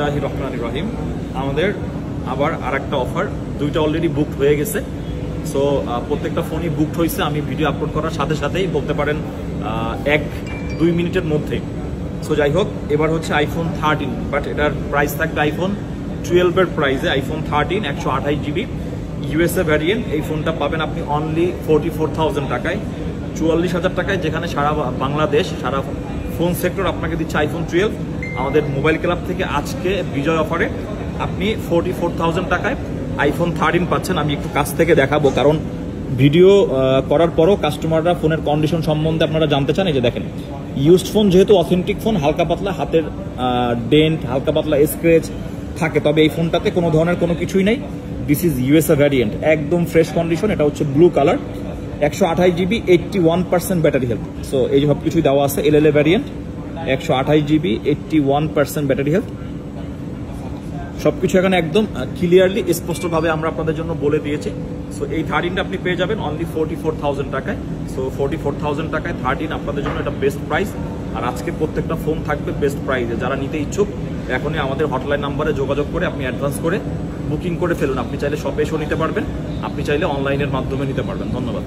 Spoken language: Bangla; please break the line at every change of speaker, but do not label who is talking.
বিসমিল্লাহির রহমানির রহিম। আমাদের আবার আরেকটা অফার, দুইটা অলরেডি বুকড হয়ে গেছে। সো প্রত্যেকটা ফোনই বুকড হয়েছে। আমি ভিডিও আপলোড করার সাথে সাথেই বলতে পারেন 1-2 মিনিটের মধ্যে। সো যাই হোক, এবার হচ্ছে আইফোন 13, বাট এটার প্রাইস থাকবে আইফোন 12-এর প্রাইসে। IPhone 13 128 GB USA variant. এই ফোনটা পাবেন আপনি অনলি 44,000 টাকায়, 44,000 টাকায়, যেখানে সারা বাংলাদেশ, সারা ফোন সেক্টর আপনাকে দিচ্ছে আইফোন 12। আমাদের মোবাইল ক্লাব থেকে আজকে বিজয় অফারে আপনি 44,000 টাকায় আইফোন 13 পাচ্ছেন। আমি একটু কাছ থেকে দেখাবো, কারণ ভিডিও করার পরও কাস্টমাররা ফোনের কন্ডিশন সম্বন্ধে আপনারা জানতে চান। এই যে দেখেন, ইউজড ফোন যেহেতু অথেন্টিক ফোন, হালকা পাতলা হাতের ডেন্ট, হালকা পাতলা স্ক্র্যাচ থাকে, তবে এই ফোনটাতে কোনো ধরনের কোনো কিছুই নেই। দিস ইজ ইউএসএ ভ্যারিয়েন্ট, একদম ফ্রেশ কন্ডিশন। এটা হচ্ছে blue colour, 128 GB, 81% battery health. So এই সব কিছুই দেওয়া আছে। এলএলএ ভ্যারিয়েন্ট, 128 জিবি, 81% ব্যাটারি হেলথ। সবকিছু এখানে একদম ক্লিয়ারলি স্পষ্টভাবে আমরা আপনাদের জন্য বলে দিয়েছি। সো এই 13টা আপনি পেয়ে যাবেন অনলি 44,000 টাকায়। সো 44,000 টাকায় 13 আপনাদের জন্য এটা বেস্ট প্রাইস। আর আজকে প্রত্যেকটা ফোন থাকবে বেস্ট প্রাইসে। যারা নিতে ইচ্ছুক এখনই আমাদের হটলাইন নাম্বারে যোগাযোগ করে আপনি অ্যাডভান্স করে বুকিং করে ফেলুন। আপনি চাইলে শপে এসেও নিতে পারবেন, আপনি চাইলে অনলাইনের মাধ্যমে নিতে পারবেন। ধন্যবাদ।